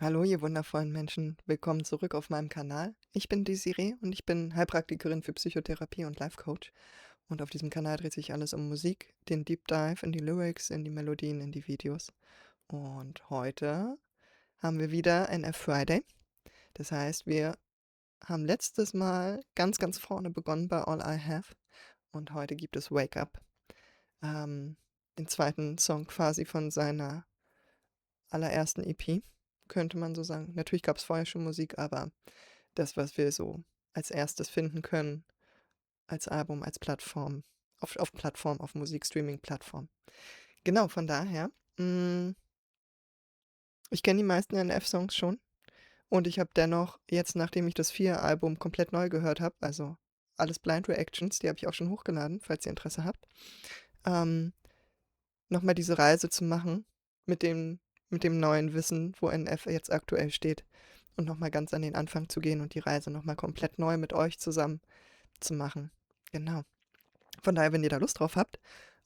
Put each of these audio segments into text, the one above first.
Hallo, ihr wundervollen Menschen. Willkommen zurück auf meinem Kanal. Ich bin Desiree und ich bin Heilpraktikerin für Psychotherapie und Life Coach. Und auf diesem Kanal dreht sich alles um Musik, den Deep Dive in die Lyrics, in die Melodien, in die Videos. Und heute haben wir wieder NF Friday. Das heißt, wir haben letztes Mal ganz vorne begonnen bei All I Have. Und heute gibt es Wake Up. Den zweiten Song quasi von seiner allerersten EP, könnte man so sagen. Natürlich gab es vorher schon Musik, aber das, was wir so als erstes finden können, als Album, als Plattform, auf Plattform, auf Musikstreaming-Plattform. Genau, von daher, ich kenne die meisten NF-Songs schon und ich habe dennoch jetzt, nachdem ich das 4-Album komplett neu gehört habe, also alles Blind Reactions, die habe ich auch schon hochgeladen, falls ihr Interesse habt, ähm, noch mal diese Reise zu machen mit dem neuen Wissen, wo NF jetzt aktuell steht und noch mal ganz an den Anfang zu gehen und die Reise noch mal komplett neu mit euch zusammen zu machen. Genau. Von daher, wenn ihr da Lust drauf habt,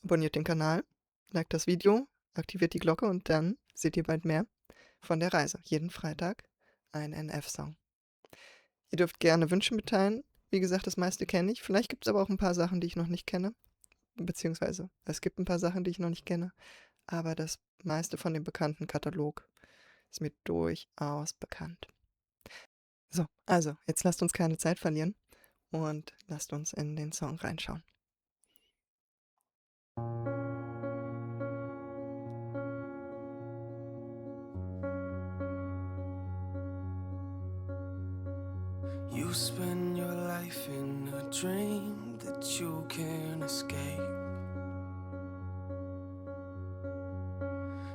abonniert den Kanal, liked das Video, aktiviert die Glocke und dann seht ihr bald mehr von der Reise. Jeden Freitag ein NF-Song. Ihr dürft gerne Wünsche mitteilen. Wie gesagt, das meiste kenne ich. Vielleicht gibt es aber auch ein paar Sachen, die ich noch nicht kenne. Beziehungsweise es gibt ein paar Sachen, die ich noch nicht kenne. Aber das meiste von dem bekannten Katalog ist mir durchaus bekannt. So, also, jetzt lasst uns keine Zeit verlieren und lasst uns in den Song reinschauen. You spend your life in a dream that you can't escape.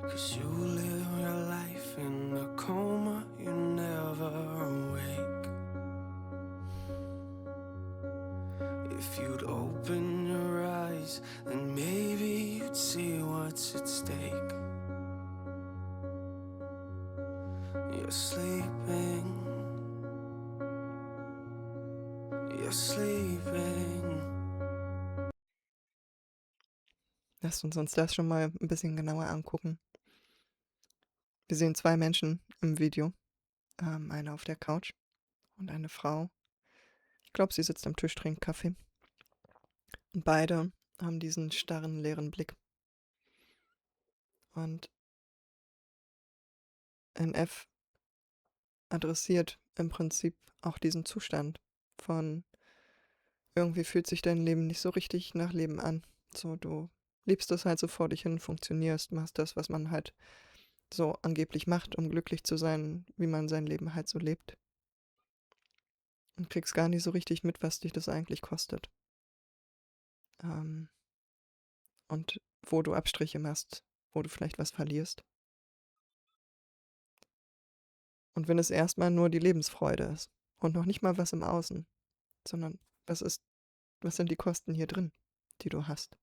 'Cause you live your life in a coma, you never awake. If you'd open your eyes, then maybe you'd see what's at stake. You're sleeping. You're sleeping. Lasst uns das schon mal ein bisschen genauer angucken. Wir sehen 2 Menschen im Video, einer auf der Couch und eine Frau. Ich glaube, sie sitzt am Tisch, trinkt Kaffee. Und beide haben diesen starren, leeren Blick. Und NF adressiert im Prinzip auch diesen Zustand von: Irgendwie fühlt sich dein Leben nicht so richtig nach Leben an. So, du lebst das halt so vor dich hin, funktionierst, machst das, was man halt so angeblich macht, um glücklich zu sein, wie man sein Leben halt so lebt. Und kriegst gar nicht so richtig mit, was dich das eigentlich kostet. Ähm, und wo du Abstriche machst, wo du vielleicht was verlierst. Und wenn es erstmal nur die Lebensfreude ist und noch nicht mal was im Außen, sondern was ist, was sind die Kosten hier drin, die du hast?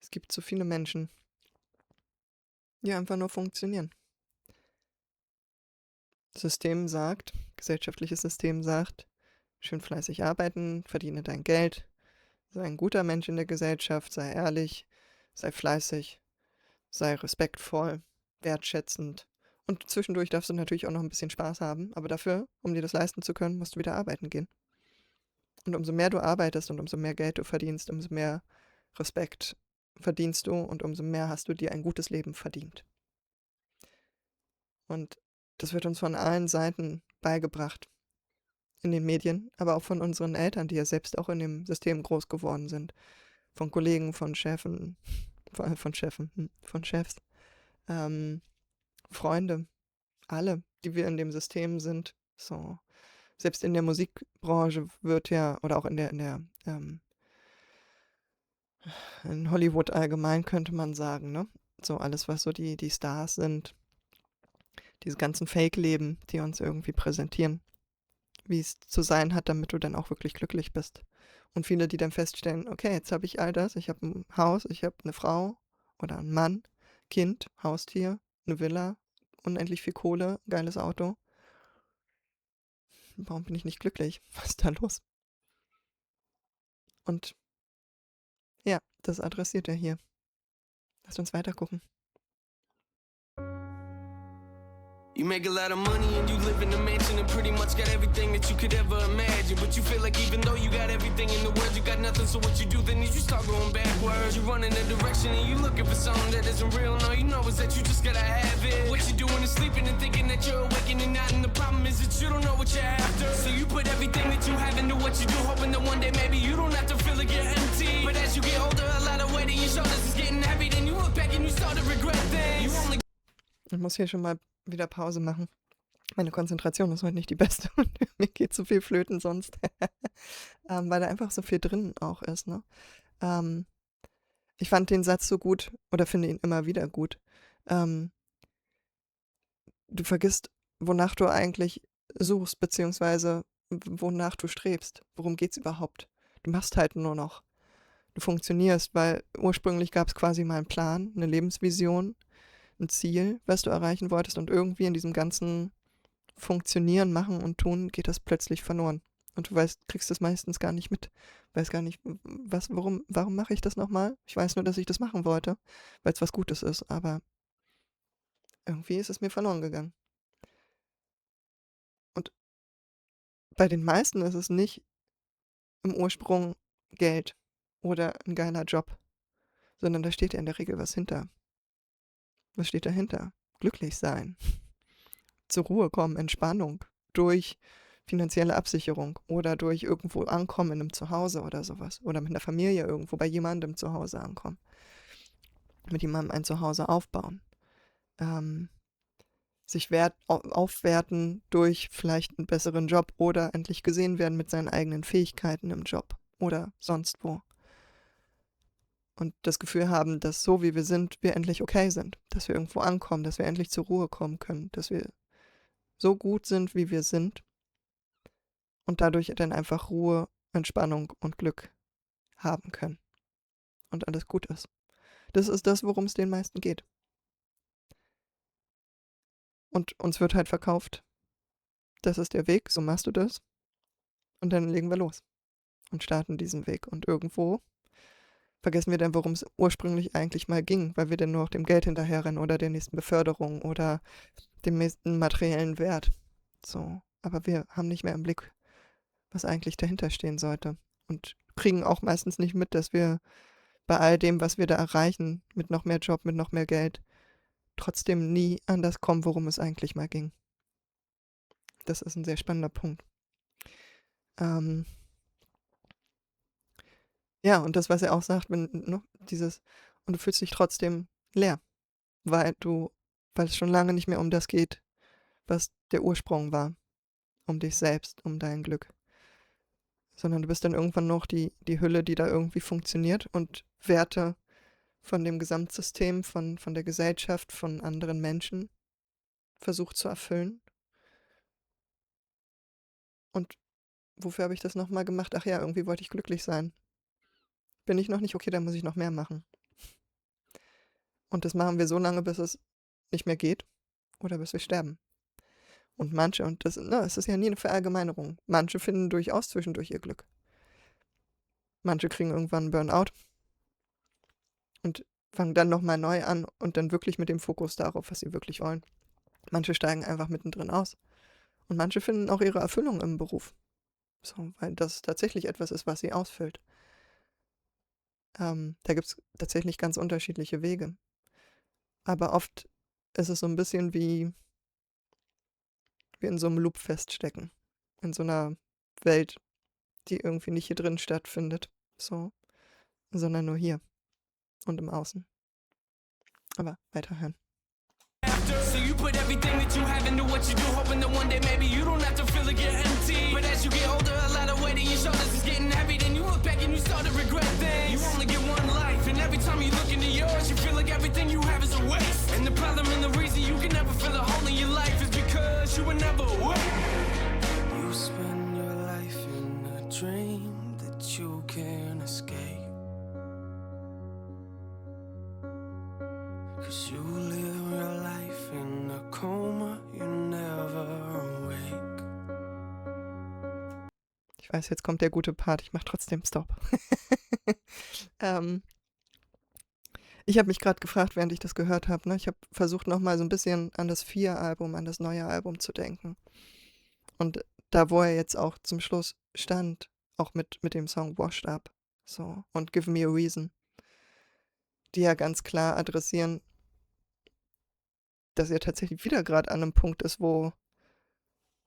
Es gibt so viele Menschen, die einfach nur funktionieren. System sagt, gesellschaftliches System sagt, schön fleißig arbeiten, verdiene dein Geld, sei ein guter Mensch in der Gesellschaft, sei ehrlich, sei fleißig, sei respektvoll, wertschätzend. Und zwischendurch darfst du natürlich auch noch ein bisschen Spaß haben, aber dafür, um dir das leisten zu können, musst du wieder arbeiten gehen. Und umso mehr du arbeitest und umso mehr Geld du verdienst, umso mehr Respekt verdienst du und umso mehr hast du dir ein gutes Leben verdient. Und das wird uns von allen Seiten beigebracht. In den Medien, aber auch von unseren Eltern, die ja selbst auch in dem System groß geworden sind. Von Kollegen, von Chefen, von Chefs, ähm, Freunde, alle, die wir in dem System sind. So, selbst in der Musikbranche wird ja, oder auch in Hollywood allgemein könnte man sagen, ne? So alles, was so die Stars sind, diese ganzen Fake-Leben, die uns irgendwie präsentieren, wie es zu sein hat, damit du dann auch wirklich glücklich bist. Und viele, die dann feststellen, okay, jetzt habe ich all das, ich habe ein Haus, ich habe eine Frau oder einen Mann, Kind, Haustier, eine Villa, unendlich viel Kohle, geiles Auto. Warum bin ich nicht glücklich? Was ist da los? Und ja, das adressiert er hier. Lasst uns weiter gucken. You make a lot of money and you live in a mansion and pretty much got everything that you could ever imagine. But you feel like even though you got everything in the world, you got nothing. So what you do then is you start going backwards. You run in a direction and you looking for something that isn't real. No, you know is that you just gotta have it. What you doing is sleeping and thinking that you're awakening and not. And the problem is that you don't know what you're after. So you put everything that you have into what you do, hoping that one day maybe you don't have to feel like you're empty. But as you get older, a lot of weight in your shoulders is getting heavy. Then you look back and you start to regret things. You only Ich muss hier schon mal wieder Pause machen. Meine Konzentration ist heute nicht die beste und mir geht so viel flöten sonst. Weil da einfach so viel drin auch ist, ne? Ich fand den Satz so gut oder finde ihn immer wieder gut. Ähm, Du vergisst, wonach du eigentlich suchst, beziehungsweise wonach du strebst. Worum geht's überhaupt? Du machst halt nur noch. Du funktionierst, weil ursprünglich gab es quasi mal einen Plan, eine Lebensvision, ein Ziel, was du erreichen wolltest und irgendwie in diesem ganzen Funktionieren, Machen und Tun geht das plötzlich verloren. Und du kriegst es meistens gar nicht mit. Weißt gar nicht, warum mache ich das nochmal? Ich weiß nur, dass ich das machen wollte, weil es was Gutes ist, aber irgendwie ist es mir verloren gegangen. Und bei den meisten ist es nicht im Ursprung Geld oder ein geiler Job, sondern da steht ja in der Regel was hinter. Was steht dahinter? Glücklich sein, zur Ruhe kommen, Entspannung, durch finanzielle Absicherung oder durch irgendwo ankommen in einem Zuhause oder sowas. Oder mit einer Familie irgendwo bei jemandem zu Hause ankommen. Mit jemandem ein Zuhause aufbauen. Sich aufwerten durch vielleicht einen besseren Job oder endlich gesehen werden mit seinen eigenen Fähigkeiten im Job oder sonst wo. Und das Gefühl haben, dass so wie wir sind, wir endlich okay sind. Dass wir irgendwo ankommen, dass wir endlich zur Ruhe kommen können, dass wir so gut sind, wie wir sind und dadurch dann einfach Ruhe, Entspannung und Glück haben können. Und alles gut ist. Das ist das, worum es den meisten geht. Und uns wird halt verkauft, das ist der Weg, so machst du das. Und dann legen wir los und starten diesen Weg. Und irgendwo vergessen wir dann, worum es ursprünglich eigentlich mal ging, weil wir dann nur noch dem Geld hinterherrennen oder der nächsten Beförderung oder dem nächsten materiellen Wert. So, aber wir haben nicht mehr im Blick, was eigentlich dahinter stehen sollte. Und kriegen auch meistens nicht mit, dass wir bei all dem, was wir da erreichen, mit noch mehr Job, mit noch mehr Geld, trotzdem nie an das kommen, worum es eigentlich mal ging. Das ist ein sehr spannender Punkt. Ja, und das, was er auch sagt, wenn, ne, und du fühlst dich trotzdem leer, weil es schon lange nicht mehr um das geht, was der Ursprung war, um dich selbst, um dein Glück. Sondern du bist dann irgendwann noch die Hülle, die da irgendwie funktioniert und Werte von dem Gesamtsystem, von der Gesellschaft, von anderen Menschen versucht zu erfüllen. Und wofür habe ich das nochmal gemacht? Ach ja, irgendwie wollte ich glücklich sein. Bin ich noch nicht, okay, dann muss ich noch mehr machen. Und das machen wir so lange, bis es nicht mehr geht oder bis wir sterben. Und manche, und es ist ja nie eine Verallgemeinerung, manche finden durchaus zwischendurch ihr Glück. Manche kriegen irgendwann einen Burnout und fangen dann nochmal neu an und dann wirklich mit dem Fokus darauf, was sie wirklich wollen. Manche steigen einfach mittendrin aus. Und manche finden auch ihre Erfüllung im Beruf. So, weil das tatsächlich etwas ist, was sie ausfüllt. Da gibt es tatsächlich ganz unterschiedliche Wege. Aber oft ist es so ein bisschen wie in so einem Loop feststecken. In so einer Welt, die irgendwie nicht hier drin stattfindet. So. Sondern nur hier. Und im Außen. Aber weiterhören. So you put everything that you have into what you do, hoping that one day maybe you don't have to feel like you're empty. But as you get older, a lot of weight in your shoulders is getting heavy. Then you look back and you start to regret things. You only get one life, and every time you look into yours, you feel like everything you have is a waste. And the problem and the reason you can never feel a hole in your life is because you were never awake. You spend your life in a dream that you can't escape. 'Cause you live your life in a coma, you never awake. Ich weiß, jetzt kommt der gute Part, ich mache trotzdem Stop. Ich habe mich gerade gefragt, während ich das gehört habe, ne? Ich habe versucht, noch mal so ein bisschen an das 4-Album, an das neue Album zu denken. Und da, wo er jetzt auch zum Schluss stand, auch mit dem Song „Washed Up“, so, und „Give Me a Reason“, die ja ganz klar adressieren, dass er tatsächlich wieder gerade an 'nem Punkt ist, wo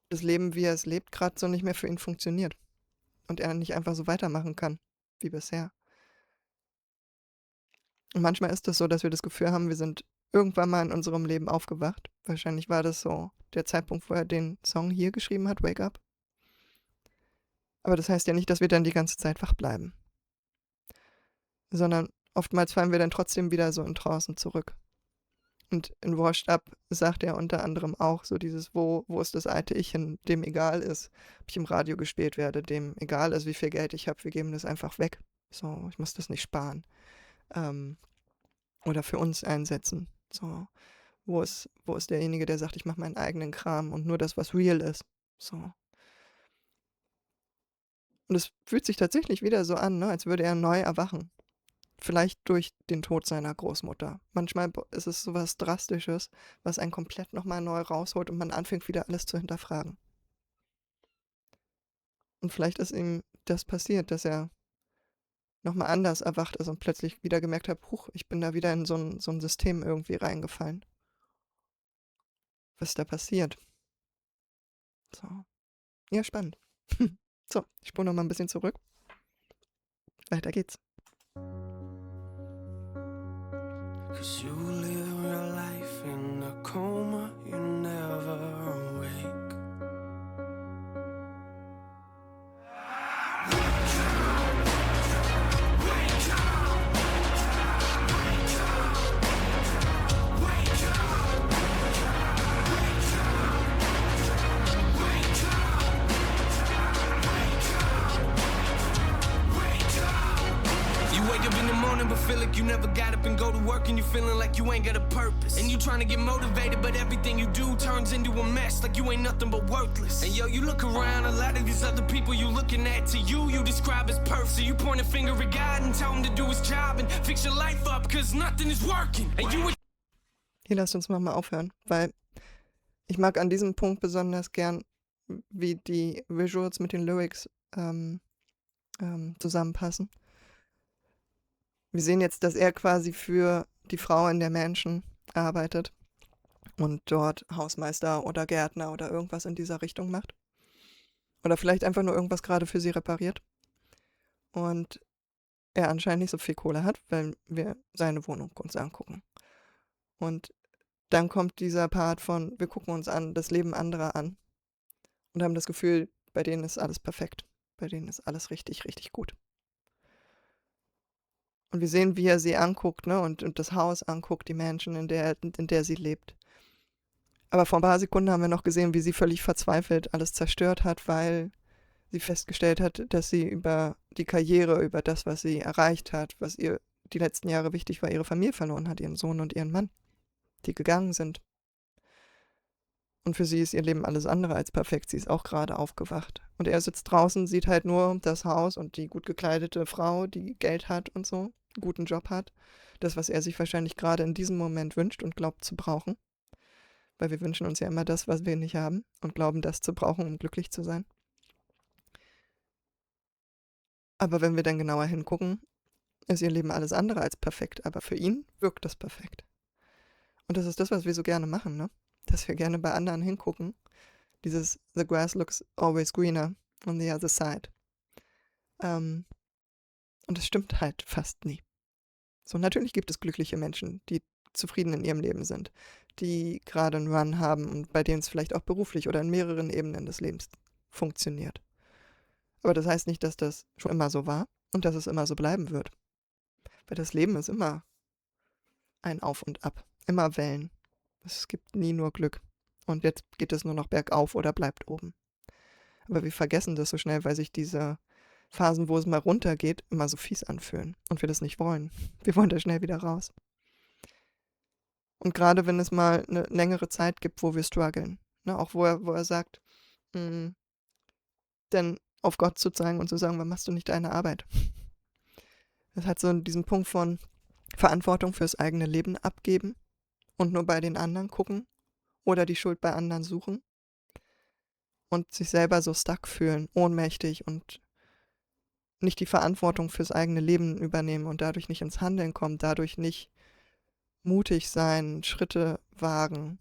das Leben, wie er es lebt, gerade so nicht mehr für ihn funktioniert und er nicht einfach so weitermachen kann wie bisher. Und manchmal ist das so, dass wir das Gefühl haben, wir sind irgendwann mal in unserem Leben aufgewacht. Wahrscheinlich war das so der Zeitpunkt, wo er den Song hier geschrieben hat, „Wake Up“. Aber das heißt ja nicht, dass wir dann die ganze Zeit wach bleiben, sondern oftmals fallen wir dann trotzdem wieder so in Trancen zurück. Und in „Washed Up“ sagt er unter anderem auch so dieses: „Wo ist das alte Ich hin, dem egal ist, ob ich im Radio gespielt werde, dem egal ist, wie viel Geld ich habe, wir geben das einfach weg. So, ich muss das nicht sparen, ähm, oder für uns einsetzen. So, wo ist derjenige, der sagt: „Ich mache meinen eigenen Kram und nur das, was real ist“, so. Und es fühlt sich tatsächlich wieder so an, ne, als würde er neu erwachen. Vielleicht durch den Tod seiner Großmutter. Manchmal ist es so was Drastisches, was einen komplett noch mal neu rausholt und man anfängt, wieder alles zu hinterfragen. Und vielleicht ist ihm das passiert, dass er noch mal anders erwacht ist und plötzlich wieder gemerkt hat: „Huch, ich bin da wieder in so 'n System irgendwie reingefallen. Was ist da passiert?“ So. Ja, spannend. So, ich spule noch mal 'n bisschen zurück. Weiter geht's. 'Cause you live your life in a coma, you never awake. You wake up in the morning but feel like you never got up and go to work and you feeling like you ain't got a purpose. And you trying to get motivated but everything you do turns into a mess like you ain't nothing but worthless. And yo, you look around, a lot of these other people you looking at, to you describe as perfect. So you point a finger at God and tell him to do his job and fix your life up cause nothing is working. And you Hier, lasst uns mal aufhören, weil ich mag an diesem Punkt besonders gern, wie die Visuals mit den Lyrics, zusammenpassen. Wir sehen jetzt, dass er quasi für die Frau in der Mansion arbeitet und dort Hausmeister oder Gärtner oder irgendwas in dieser Richtung macht. Oder vielleicht einfach nur irgendwas gerade für sie repariert. Und er anscheinend nicht so viel Kohle hat, wenn wir seine Wohnung uns angucken. Und dann kommt dieser Part von, wir gucken uns das Leben anderer an und haben das Gefühl, bei denen ist alles perfekt. Bei denen ist alles richtig, richtig gut. Und wir sehen, wie er sie anguckt, ne, und das Haus anguckt, die Mansion, in der sie lebt. Aber vor ein paar Sekunden haben wir noch gesehen, wie sie völlig verzweifelt alles zerstört hat, weil sie festgestellt hat, dass sie über die Karriere, über das, was sie erreicht hat, was ihr die letzten Jahre wichtig war, ihre Familie verloren hat, ihren Sohn und ihren Mann, die gegangen sind. Und für sie ist ihr Leben alles andere als perfekt. Sie ist auch gerade aufgewacht. Und er sitzt draußen, sieht halt nur das Haus und die gut gekleidete Frau, die Geld hat und so, einen guten Job hat. Das, was er sich wahrscheinlich gerade in diesem Moment wünscht und glaubt zu brauchen. Weil wir wünschen uns ja immer das, was wir nicht haben und glauben, das zu brauchen, um glücklich zu sein. Aber wenn wir dann genauer hingucken, ist ihr Leben alles andere als perfekt. Aber für ihn wirkt das perfekt. Und das ist das, was wir so gerne machen, ne? Dass wir gerne bei anderen hingucken. Dieses "The grass looks always greener on the other side". Und das stimmt halt fast nie. So, natürlich gibt es glückliche Menschen, die zufrieden in ihrem Leben sind, die gerade einen Run haben und bei denen es vielleicht auch beruflich oder in mehreren Ebenen des Lebens funktioniert. Aber das heißt nicht, dass das schon immer so war und dass es immer so bleiben wird. Weil das Leben ist immer ein Auf und Ab, immer Wellen. Es gibt nie nur Glück. Und jetzt geht es nur noch bergauf oder bleibt oben. Aber wir vergessen das so schnell, weil sich diese Phasen, wo es mal runtergeht, immer so fies anfühlen. Und wir das nicht wollen. Wir wollen da schnell wieder raus. Und gerade wenn es mal eine längere Zeit gibt, wo wir strugglen, ne, auch wo er sagt, denn auf Gott zu zeigen und zu sagen, warum machst du nicht deine Arbeit? Das hat so diesen Punkt von, Verantwortung fürs eigene Leben abgeben und nur bei den anderen gucken oder die Schuld bei anderen suchen und sich selber so stuck fühlen, ohnmächtig und nicht die Verantwortung fürs eigene Leben übernehmen und dadurch nicht ins Handeln kommen, dadurch nicht mutig sein, Schritte wagen,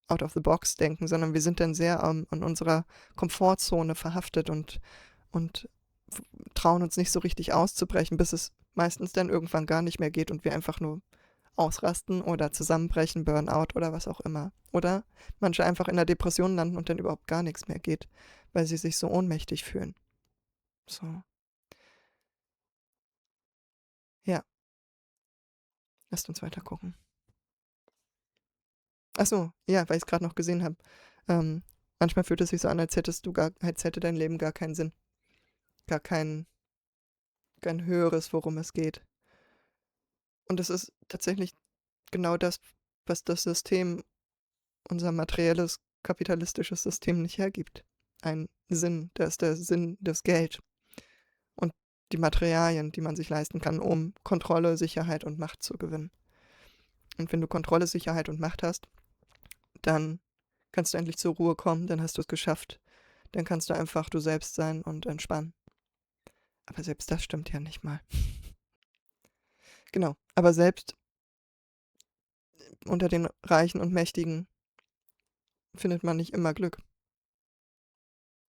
out of the box denken, sondern wir sind dann sehr in unserer Komfortzone verhaftet und trauen uns nicht so richtig auszubrechen, bis es meistens dann irgendwann gar nicht mehr geht und wir einfach nur ausrasten oder zusammenbrechen, Burnout oder was auch immer. Oder manche einfach in der Depression landen und dann überhaupt gar nichts mehr geht, weil sie sich so ohnmächtig fühlen. So, ja, lasst uns weiter gucken. Ach so, ja, weil ich es gerade noch gesehen habe. Manchmal fühlt es sich so an, als hätte dein Leben gar keinen Sinn. Gar kein Höheres, worum es geht. Und es ist tatsächlich genau das, was das System, unser materielles, kapitalistisches System nicht hergibt. Ein Sinn, da ist der Sinn das Geld und die Materialien, die man sich leisten kann, um Kontrolle, Sicherheit und Macht zu gewinnen. Und wenn du Kontrolle, Sicherheit und Macht hast, dann kannst du endlich zur Ruhe kommen, dann hast du es geschafft. Dann kannst du einfach du selbst sein und entspannen. Aber selbst das stimmt ja nicht mal. Genau, aber selbst unter den Reichen und Mächtigen findet man nicht immer Glück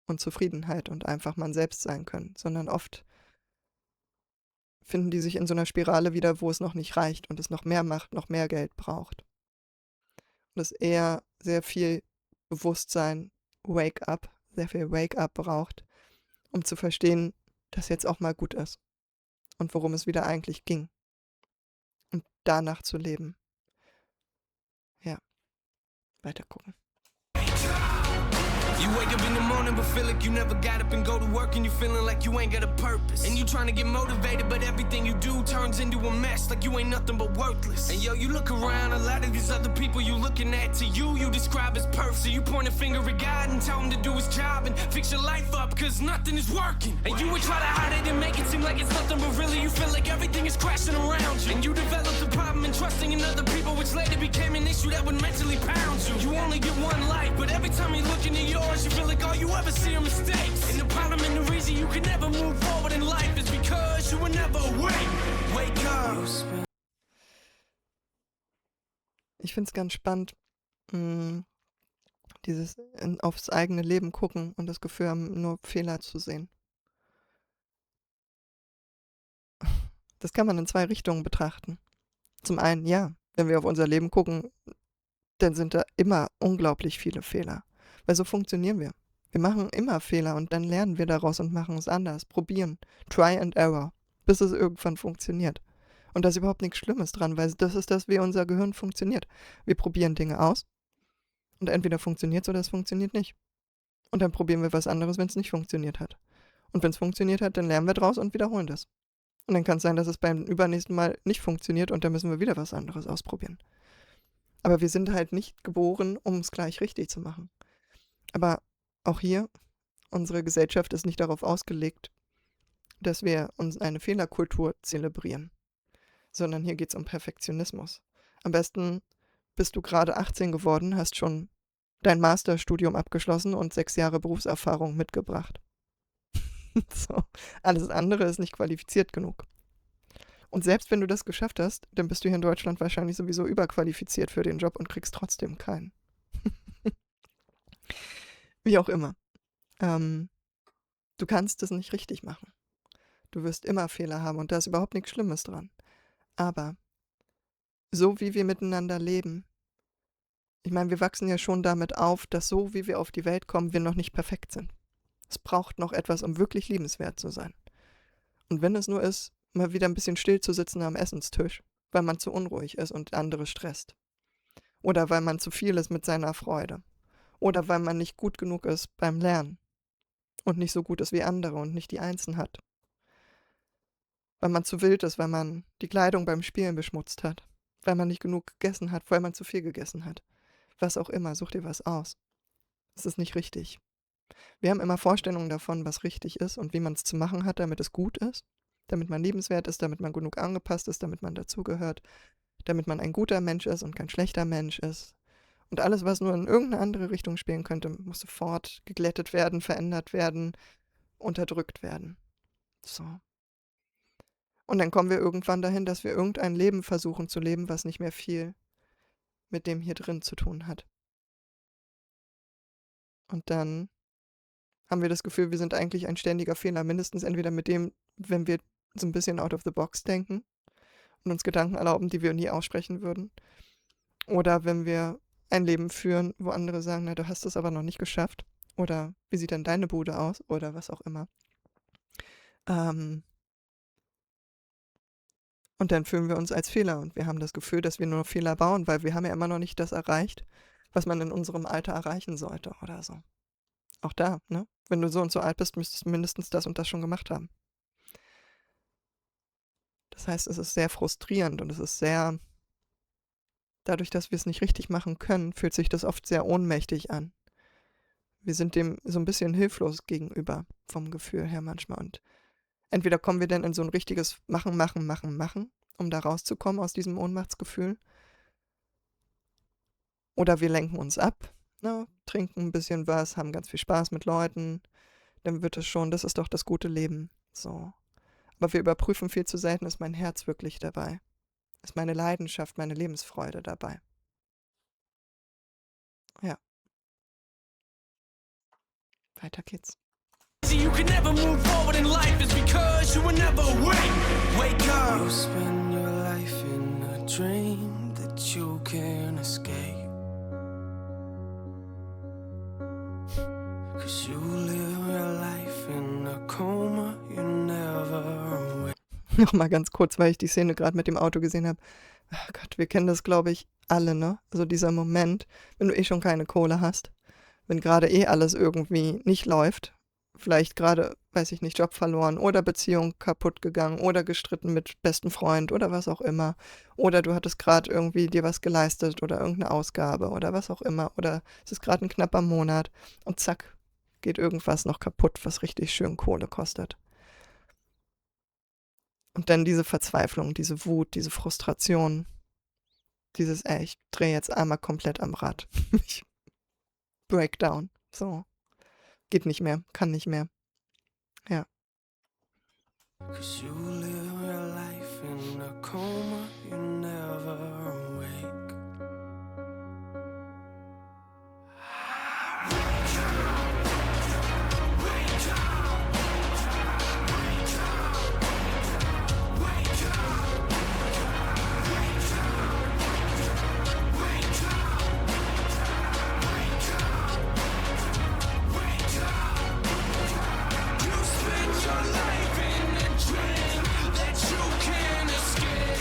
und Zufriedenheit und einfach man selbst sein können, sondern oft finden die sich in so einer Spirale wieder, wo es noch nicht reicht und es noch mehr Macht, noch mehr Geld braucht. Und es eher sehr viel Bewusstsein, Wake-up, sehr viel Wake-up braucht, um zu verstehen, dass jetzt auch mal gut ist und worum es wieder eigentlich ging. Und danach zu leben. Ja, weiter gucken. You wake up in the morning but feel like you never got up and go to work and you feeling like you ain't got a purpose. And you trying to get motivated but everything you do turns into a mess like you ain't nothing but worthless. And yo, you look around, a lot of these other people you looking at, to you describe as perfect. So you point a finger at God and tell him to do his job and fix your life up cause nothing is working. And you would try to hide it and make it seem like it's nothing but really you feel like everything is crashing around you. And you developed a problem in trusting in other people which later became an issue that would mentally pound you. You only get one life but every time you look into yours you feel like all you ever see are mistakes. And the problem and the reason you can never move forward in life is because you were never awake. Wake up. Ich finde es ganz spannend, dieses aufs eigene Leben gucken und das Gefühl haben, nur Fehler zu sehen. Das kann man in 2 Richtungen betrachten. Zum einen, ja, wenn wir auf unser Leben gucken, dann sind da immer unglaublich viele Fehler. Weil so funktionieren wir. Wir machen immer Fehler und dann lernen wir daraus und machen es anders. Probieren. Try and error. Bis es irgendwann funktioniert. Und da ist überhaupt nichts Schlimmes dran, weil das ist das, wie unser Gehirn funktioniert. Wir probieren Dinge aus und entweder funktioniert es oder es funktioniert nicht. Und dann probieren wir was anderes, wenn es nicht funktioniert hat. Und wenn es funktioniert hat, dann lernen wir draus und wiederholen das. Und dann kann es sein, dass es beim übernächsten Mal nicht funktioniert und dann müssen wir wieder was anderes ausprobieren. Aber wir sind halt nicht geboren, um es gleich richtig zu machen. Aber auch hier, unsere Gesellschaft ist nicht darauf ausgelegt, dass wir uns eine Fehlerkultur zelebrieren, sondern hier geht es um Perfektionismus. Am besten bist du gerade 18 geworden, hast schon dein Masterstudium abgeschlossen und 6 Jahre Berufserfahrung mitgebracht. So, alles andere ist nicht qualifiziert genug. Und selbst wenn du das geschafft hast, dann bist du hier in Deutschland wahrscheinlich sowieso überqualifiziert für den Job und kriegst trotzdem keinen. Wie auch immer. Du kannst es nicht richtig machen. Du wirst immer Fehler haben und da ist überhaupt nichts Schlimmes dran. Aber so wie wir miteinander leben, ich meine, wir wachsen ja schon damit auf, dass so wie wir auf die Welt kommen, wir noch nicht perfekt sind. Es braucht noch etwas, um wirklich liebenswert zu sein. Und wenn es nur ist, mal wieder ein bisschen still zu sitzen am Essenstisch, weil man zu unruhig ist und andere stresst. Oder weil man zu viel ist mit seiner Freude. Oder weil man nicht gut genug ist beim Lernen und nicht so gut ist wie andere und nicht die Einsen hat. Weil man zu wild ist, weil man die Kleidung beim Spielen beschmutzt hat. Weil man nicht genug gegessen hat, weil man zu viel gegessen hat. Was auch immer, such dir was aus. Es ist nicht richtig. Wir haben immer Vorstellungen davon, was richtig ist und wie man es zu machen hat, damit es gut ist. damit man liebenswert ist, damit man genug angepasst ist, damit man dazugehört, damit man ein guter Mensch ist und kein schlechter Mensch ist. Und alles, was nur in irgendeine andere Richtung spielen könnte, muss sofort geglättet werden, verändert werden, unterdrückt werden. So. Und dann kommen wir irgendwann dahin, dass wir irgendein Leben versuchen zu leben, was nicht mehr viel mit dem hier drin zu tun hat. Und dann haben wir das Gefühl, wir sind eigentlich ein ständiger Fehler. Mindestens entweder mit dem, wenn wir so ein bisschen out of the box denken und uns Gedanken erlauben, die wir nie aussprechen würden. Oder wenn wir ein Leben führen, wo andere sagen, na, du hast es aber noch nicht geschafft. Oder wie sieht denn deine Bude aus? Oder was auch immer. Und dann fühlen wir uns als Fehler und wir haben das Gefühl, dass wir nur noch Fehler bauen, weil wir haben ja immer noch nicht das erreicht, was man in unserem Alter erreichen sollte oder so. Auch da, ne? Wenn du so und so alt bist, müsstest du mindestens das und das schon gemacht haben. Das heißt, es ist sehr frustrierend und es ist sehr, dadurch, dass wir es nicht richtig machen können, fühlt sich das oft sehr ohnmächtig an. Wir sind dem so ein bisschen hilflos gegenüber, vom Gefühl her manchmal. Und entweder kommen wir dann in so ein richtiges Machen, Machen, Machen, Machen, um da rauszukommen aus diesem Ohnmachtsgefühl. Oder wir lenken uns ab, ne? Trinken ein bisschen was, haben ganz viel Spaß mit Leuten. Dann wird es schon, das ist doch das gute Leben. So. Aber wir überprüfen viel zu selten, ist mein Herz wirklich dabei? Ist meine Leidenschaft, meine Lebensfreude dabei? Ja, weiter geht's. You can never move forward in life is because you will never wake up. You spend your life in a dream that you can't escape. 'Cause you live your life in a coma, you never awake. Nochmal ganz kurz, weil ich die Szene gerade mit dem Auto gesehen habe. Ach Gott, wir kennen das, glaube ich, alle, ne? Also dieser Moment, wenn du schon keine Kohle hast, wenn gerade alles irgendwie nicht läuft, vielleicht gerade, weiß ich nicht, Job verloren oder Beziehung kaputt gegangen oder gestritten mit besten Freund oder was auch immer. Oder du hattest gerade irgendwie dir was geleistet oder irgendeine Ausgabe oder was auch immer. Oder es ist gerade ein knapper Monat und zack, geht irgendwas noch kaputt, was richtig schön Kohle kostet. Und dann diese Verzweiflung, diese Wut, diese Frustration, dieses, ich drehe jetzt einmal komplett am Rad. Ich Breakdown. So. Geht nicht mehr, kann nicht mehr. Ja. 'Cause you live your life in a coma, you never awake. You spend your life in a dream that you can't escape.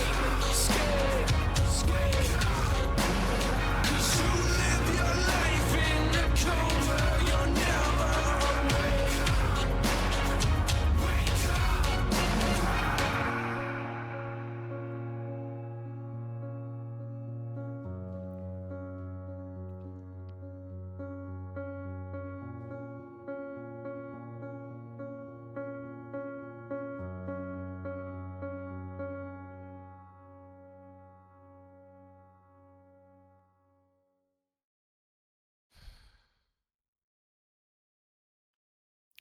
'Cause you live your life in a coma, you're never awake.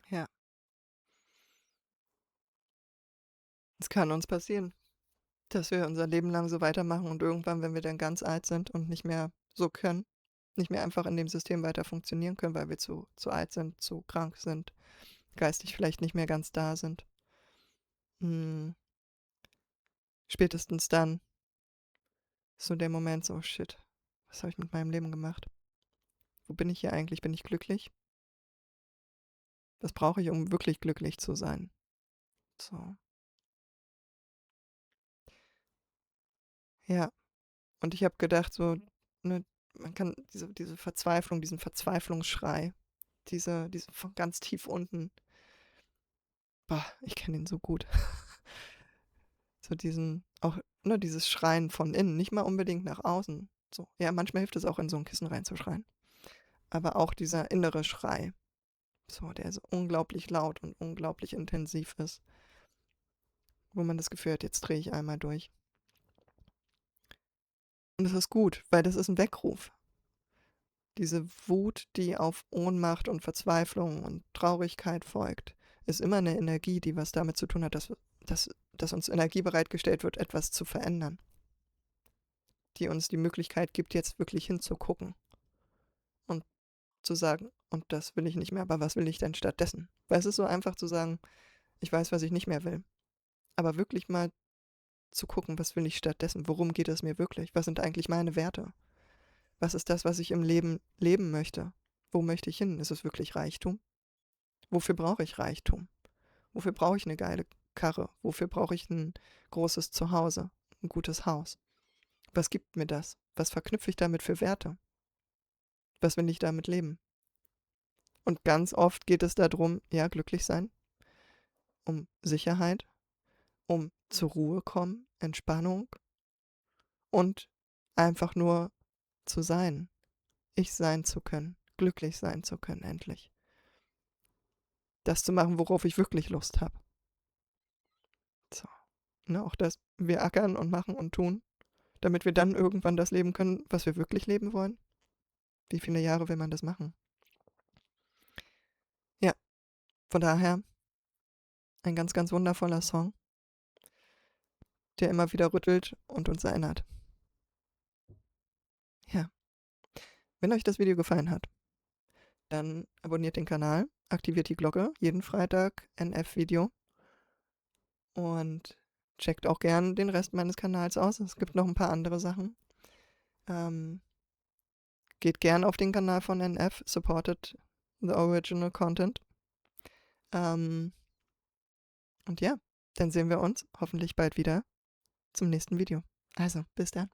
Ja. Es kann uns passieren, dass wir unser Leben lang so weitermachen und irgendwann, wenn wir dann ganz alt sind und nicht mehr so können, nicht mehr einfach in dem System weiter funktionieren können, weil wir zu alt sind, zu krank sind, geistig vielleicht nicht mehr ganz da sind. Hm, spätestens dann ist so der Moment so, shit, was habe ich mit meinem Leben gemacht? Wo bin ich hier eigentlich? Bin ich glücklich? Was brauche ich, um wirklich glücklich zu sein? So. Ja. Und ich habe gedacht, so, ne, man kann diese Verzweiflung, diesen Verzweiflungsschrei, diese von ganz tief unten, boah, ich kenne ihn so gut. So diesen, auch, ne, dieses Schreien von innen, nicht mal unbedingt nach außen. So, ja, manchmal hilft es auch, in so ein Kissen reinzuschreien. Aber auch dieser innere Schrei, so, der so unglaublich laut und unglaublich intensiv ist. wo man das Gefühl hat, jetzt drehe ich einmal durch. Und das ist gut, weil das ist ein Weckruf. Diese Wut, die auf Ohnmacht und Verzweiflung und Traurigkeit folgt, ist immer eine Energie, die was damit zu tun hat, dass uns Energie bereitgestellt wird, etwas zu verändern. Die uns die Möglichkeit gibt, jetzt wirklich hinzugucken und zu sagen, und das will ich nicht mehr, aber was will ich denn stattdessen? Weil es ist so einfach zu sagen, ich weiß, was ich nicht mehr will. Aber wirklich mal zu gucken, was will ich stattdessen? Worum geht es mir wirklich? Was sind eigentlich meine Werte? Was ist das, was ich im Leben leben möchte? Wo möchte ich hin? Ist es wirklich Reichtum? Wofür brauche ich Reichtum? Wofür brauche ich eine geile Karre? Wofür brauche ich ein großes Zuhause? Ein gutes Haus? Was gibt mir das? Was verknüpfe ich damit für Werte? Was will ich damit leben? Und ganz oft geht es darum, ja, glücklich sein, um Sicherheit, um zur Ruhe kommen, Entspannung und einfach nur zu sein, ich sein zu können, glücklich sein zu können, endlich. Das zu machen, worauf ich wirklich Lust habe. So. Ne, auch das, wir ackern und machen und tun, damit wir dann irgendwann das leben können, was wir wirklich leben wollen. Wie viele Jahre will man das machen? Ja, von daher ein ganz, ganz wundervoller Song, der immer wieder rüttelt und uns erinnert. Ja, wenn euch das Video gefallen hat, dann abonniert den Kanal, aktiviert die Glocke, jeden Freitag NF-Video und checkt auch gern den Rest meines Kanals aus. Es gibt noch ein paar andere Sachen. Geht gern auf den Kanal von NF, supportet the original content. Und ja, dann sehen wir uns hoffentlich bald wieder zum nächsten Video. Also, bis dann.